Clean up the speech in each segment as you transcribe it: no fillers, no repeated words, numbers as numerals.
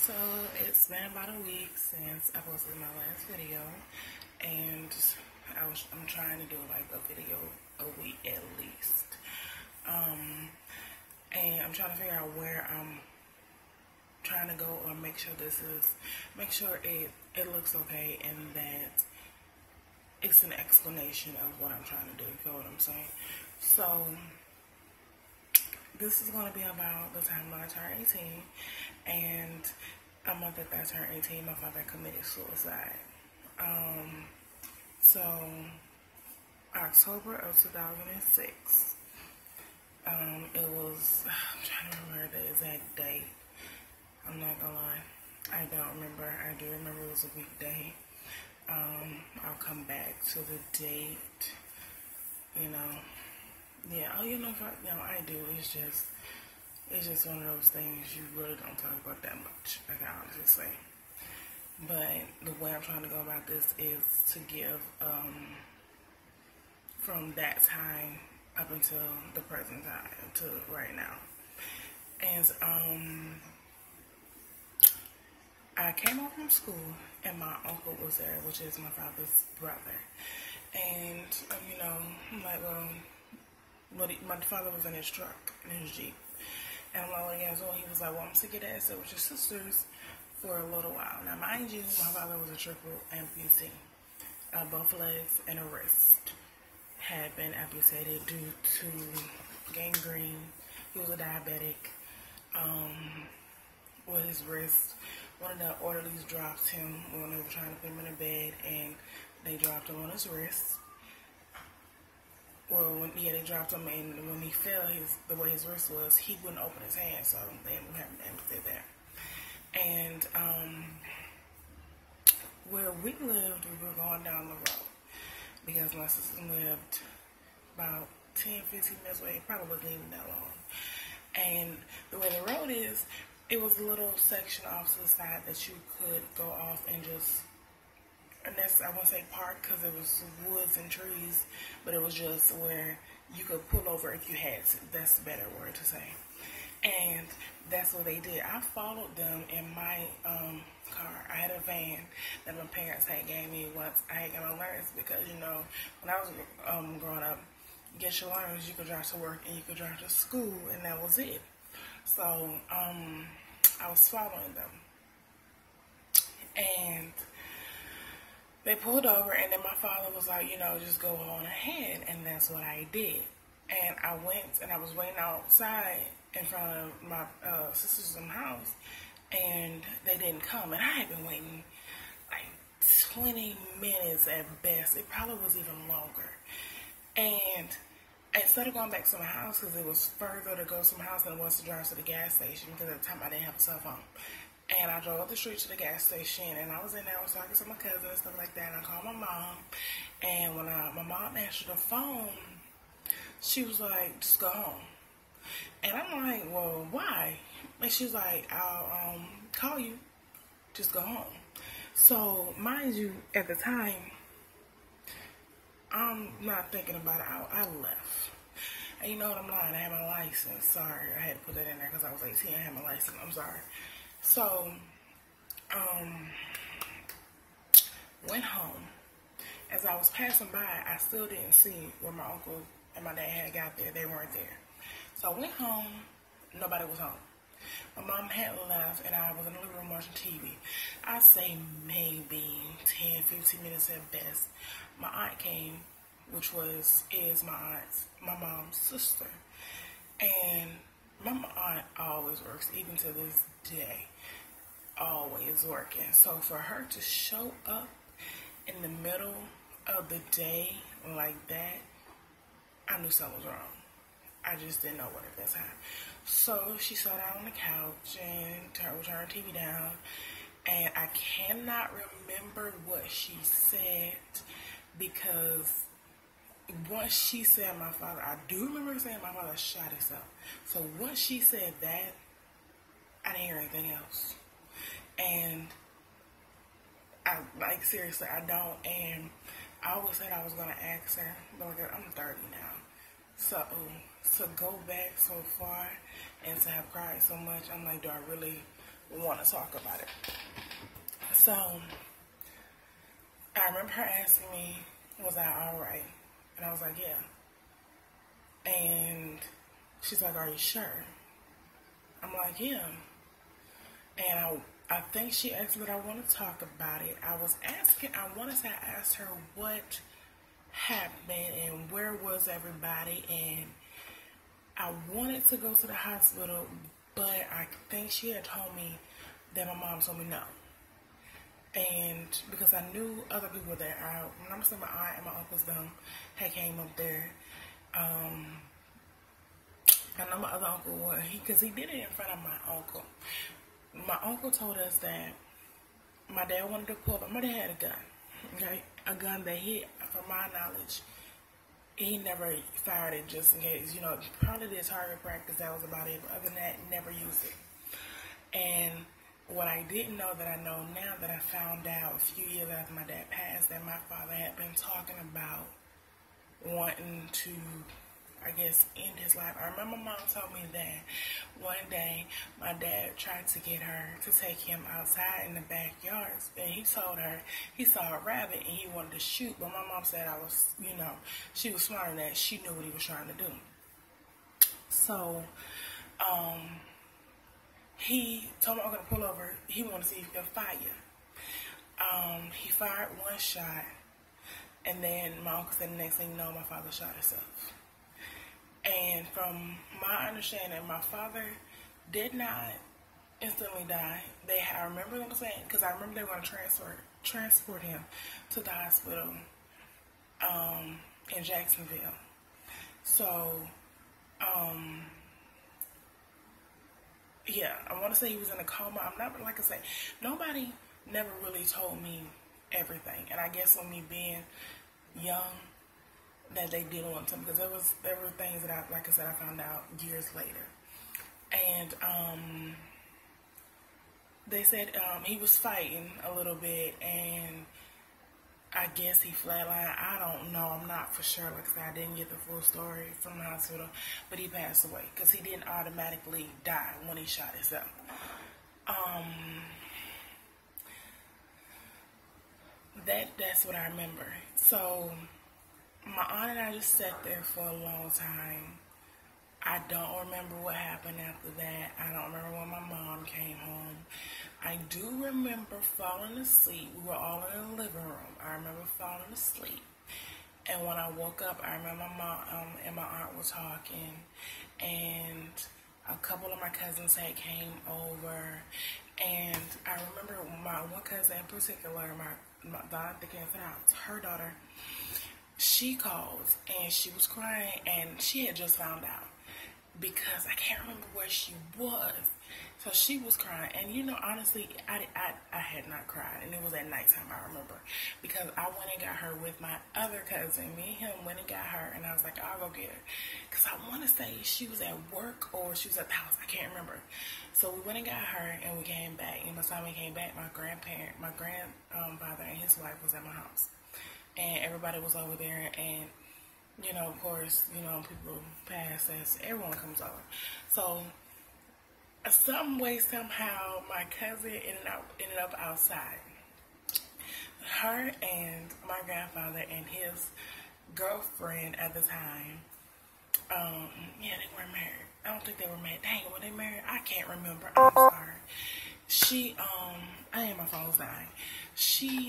So it's been about a week since I posted my last video, and I'm trying to do like a video a week at least. And I'm trying to figure out where I'm trying to go, or make sure it looks okay and that it's an explanation of what I'm trying to do. You know what I'm saying? So this is going to be about the time that I turned 18, and a month after I turned 18, my father committed suicide. So October of 2006, it was, I'm trying to remember the exact date. I'm not gonna lie, I don't remember. I do remember it was a weekday. I'll come back to the date, Yeah, I do. It's just one of those things you really don't talk about that much, I can honestly say. But the way I'm trying to go about this is to give, from that time up until the present time, to right now. And, I came home from school, and my uncle was there, which is my father's brother. And, I'm like, my father was in his truck, in his Jeep. And I'm like, well, yeah, so he was like, well, I'm sick of that. So with your sisters for a little while. Now, mind you, my father was a triple amputee. Both legs and a wrist had been amputated due to gangrene. He was a diabetic. With his wrist, one of the orderlies dropped him when they were trying to put him in a bed, and they dropped him on his wrist. Well, they dropped him, and when he fell, the way his wrist was, he wouldn't open his hand, so they ended up having to amputate that. And where we lived, we were going down the road, because my sister lived about 10, 15 minutes away. It probably wasn't even that long. And the way the road is, it was a little section off to the side that you could go off and just, I won't say park because it was woods and trees, but it was just where you could pull over if you had to. That's a better word to say. And that's what they did. I followed them in my car. I had a van that my parents had gave me once I had got my learners, because, when I was growing up, you get your learners, you could drive to work and you could drive to school, and that was it. So, I was following them, and they pulled over, and then my father was like, just go on ahead, and that's what I did. And I went, and I was waiting outside in front of my sister's house, and they didn't come, and I had been waiting like 20 minutes at best. It probably was even longer. And instead of going back to my house, because it was further to go to my house than it was to drive to the gas station, because at the time I didn't have a cell phone. And I drove up the street to the gas station, and I was in there, I was talking to my cousin and stuff like that, and I called my mom. And when my mom answered the phone, she was like, just go home. And I'm like, well, why? And she's like, I'll call you, just go home. So, mind you, at the time, I'm not thinking about it. I left. And you know what, I'm lying. I had my license. Sorry, I had to put that in there because I was 18. I had my license. I'm sorry. So, went home. As I was passing by, I still didn't see where my uncle and my dad had got there. They weren't there. So I went home. Nobody was home. My mom had left, and I was in the living room watching TV. I'd say maybe 10, 15 minutes at best. My aunt came, which is my mom's sister. And my aunt always works, even to this day. Always working. So for her to show up in the middle of the day like that, I knew something was wrong. I just didn't know what at that time. So she sat down on the couch and turned TV down. And I cannot remember what she said, because once she said my father, I do remember saying my father shot himself. So once she said that, I didn't hear anything else. And seriously, I don't. And I always said I was going to ask her, but I'm 30 now. So to go back so far and to have cried so much, I'm like, do I really want to talk about it. So I remember her asking me, was I alright? And I was like, yeah. And she's like, are you sure? I'm like, yeah. And I think she asked me that I want to talk about it. I want to say I asked her what happened and where was everybody, and I wanted to go to the hospital, but I think she had told me that my mom told me no. And because I knew other people were there, I remember saying my aunt and my uncles them had came up there. I know my other uncle, because he did it in front of my uncle. My uncle told us that my dad wanted to pull up. My dad had a gun, okay? A gun that he, from my knowledge, he never fired it just in case. You know, probably did target practice, that was about it. But other than that, never used it. And what I didn't know that I know now, that I found out a few years after my dad passed, that my father had been talking about wanting to, I guess, end his life. I remember my mom told me that one day my dad tried to get her to take him outside in the backyard, and he told her he saw a rabbit and he wanted to shoot, but my mom said she was smart in that she knew what he was trying to do. So he told me I'm going to pull over. He wanted to see if he could fire. He fired one shot, and then my uncle said the next thing you know, my father shot himself. And from my understanding, my father did not instantly die. I remember them saying, because I remember they were going to transport him to the hospital in Jacksonville. So, yeah, I want to say he was in a coma. I'm not, like I say, nobody never really told me everything. And I guess with me being young, that they didn't want to, because there were things that I found out years later. And they said he was fighting a little bit, and I guess he flatlined. I don't know. I'm not for sure. Like I said, I didn't get the full story from the hospital, but he passed away because he didn't automatically die when he shot himself. That's what I remember. So my aunt and I just sat there for a long time. I don't remember what happened after that. I don't remember when my mom came home. I do remember falling asleep. We were all in the living room. I remember falling asleep. And when I woke up, I remember my mom and my aunt were talking. And a couple of my cousins had came over. And I remember my one cousin in particular, the aunt that came to the house, her daughter, she called and she was crying, and she had just found out, because I can't remember where she was. So she was crying, and honestly, I had not cried, and it was at nighttime, I remember, because I went and got her with my other cousin. Me and him went and got her, and I was like, I'll go get her, because I want to say she was at work or she was at the house. I can't remember. So we went and got her, and we came back, and by the time we came back, my grandfather and his wife was at my house. And everybody was over there, and, of course, people pass as everyone comes over. So, some way, somehow, my cousin ended up outside. Her and my grandfather and his girlfriend at the time, they weren't married. I don't think they were married. Dang, were they married? I can't remember. I'm sorry. My phone's dying.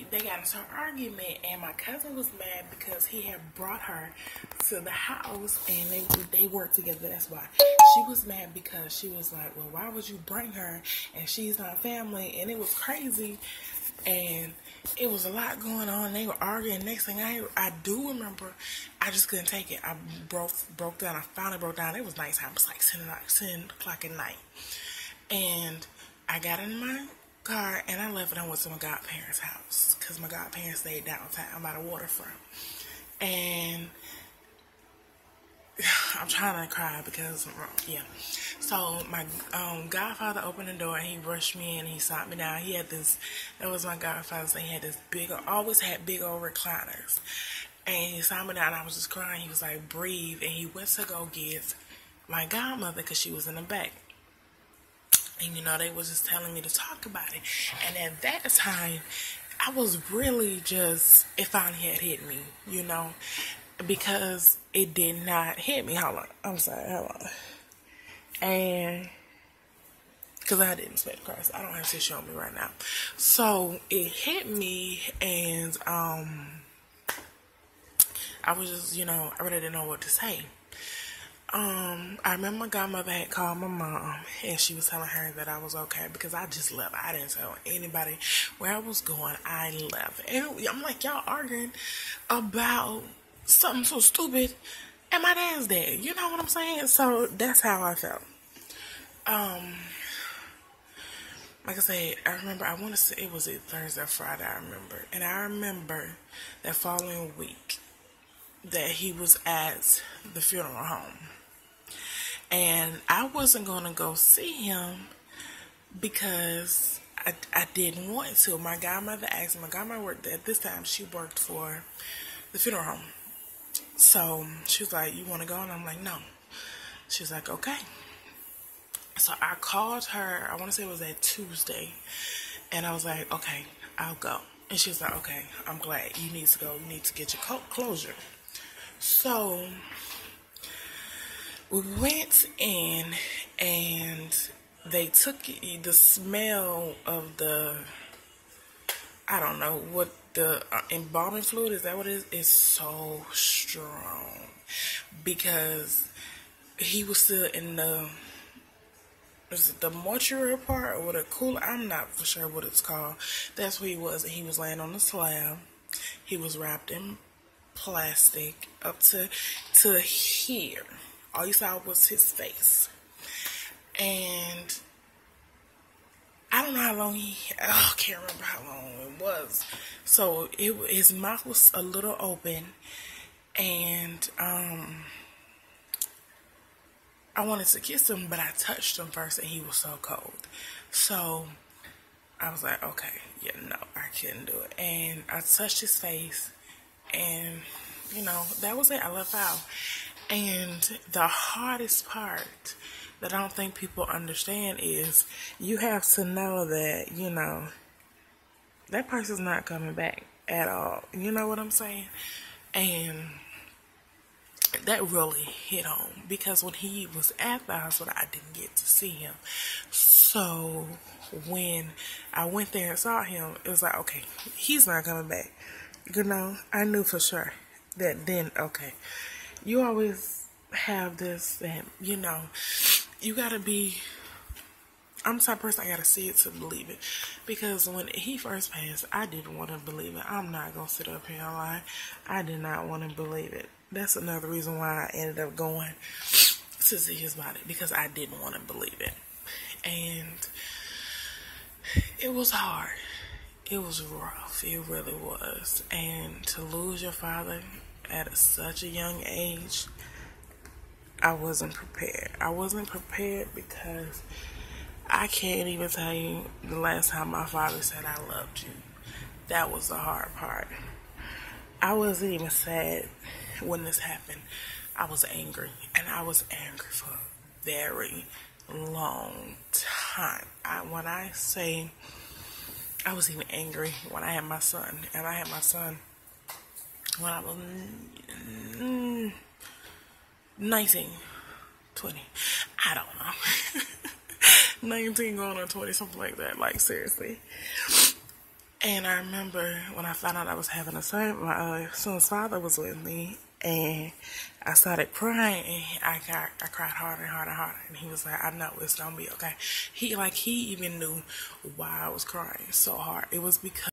They got into an argument, and my cousin was mad because he had brought her to the house, and they worked together. That's why. She was mad because she was like, well, why would you bring her, and she's not family? And it was crazy, and it was a lot going on. They were arguing. Next thing I do remember, I just couldn't take it. I broke down. I finally broke down. It was nighttime. It was like 10 o'clock at night, and I got in my car, and I left, and I went to my godparents' house, because my godparents stayed downtown by the waterfront. And I'm trying to cry because, yeah. So my godfather opened the door, and he rushed me in, and he sat me down. That was my godfather, so he had always had big old recliners. And he sat me down, and I was just crying. He was like, breathe. And he went to go get my godmother, because she was in the back. And, you know, they was just telling me to talk about it. And at that time, I was really just, it finally had hit me, you know, because it did not hit me. Hold on. I'm sorry. Hold on. And because I didn't expect Christ. I don't have tissue on me right now. So it hit me, and I was just, you know, I really didn't know what to say. I remember my godmother had called my mom, and she was telling her that I was okay because I just left. I didn't tell anybody where I was going. I left. And I'm like, y'all arguing about something so stupid, and my dad's dead. You know what I'm saying? So that's how I felt. Like I said, I remember, I want to say it was Thursday or Friday, I remember. And I remember that following week that he was at the funeral home. And I wasn't going to go see him because I didn't want to. My godmother asked me, my godmother worked at this time, she worked for the funeral home. So she was like, you want to go? And I'm like, no. She's like, okay. So I called her, I want to say it was that Tuesday, and I was like, okay, I'll go. And she was like, okay, I'm glad. You need to go. You need to get your closure. So we went in, and they took the smell of the, I don't know, what the embalming fluid, is that what it is? It's so strong because he was still in the, is it the mortuary part or what a cooler? I'm not for sure what it's called. That's where he was. He was laying on the slab. He was wrapped in plastic up to here. All you saw was his face. And I don't know how long I can't remember how long it was. So his mouth was a little open, and I wanted to kiss him, but I touched him first, and he was so cold. So I was like, okay, yeah, no, I couldn't do it. And I touched his face, and, you know, that was it. I left out. And the hardest part that I don't think people understand is you have to know that, you know, that person's not coming back at all. You know what I'm saying? And that really hit home because when he was at the hospital, I didn't get to see him. So when I went there and saw him, it was like, okay, he's not coming back. You know, I knew for sure that then, okay, you always have this, that, you know, you gotta be, I'm the type of person, I gotta see it to believe it. Because when he first passed, I didn't want to believe it. I'm not gonna sit up here and lie. I did not want to believe it. That's another reason why I ended up going to see his body, because I didn't want to believe it. And it was hard. It was rough. It really was. And to lose your father at such a young age, I wasn't prepared. I wasn't prepared because I can't even tell you the last time my father said I loved you. That was the hard part. I wasn't even sad when this happened. I was angry. And I was angry for a very long time. When I say I was even angry when I had my son. And I had my son when I was 19, 20. I don't know. 19 going on 20, something like that. Like, seriously. And I remember when I found out I was having a son, my son's father was with me, and I started crying, and I cried harder and harder and harder, and he was like, I know it's gonna be okay. He even knew why I was crying so hard. It was because